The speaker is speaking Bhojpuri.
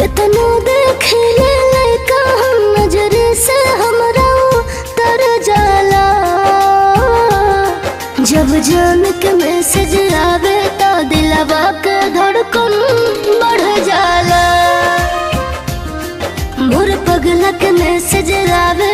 कितनो देखे लड़का हम नजरे से हमरा तर जाला। जब जान के मैसेज आवे तो दिलवा के धड़कन बढ़ जाला। मोर पगला के मैसेज आवे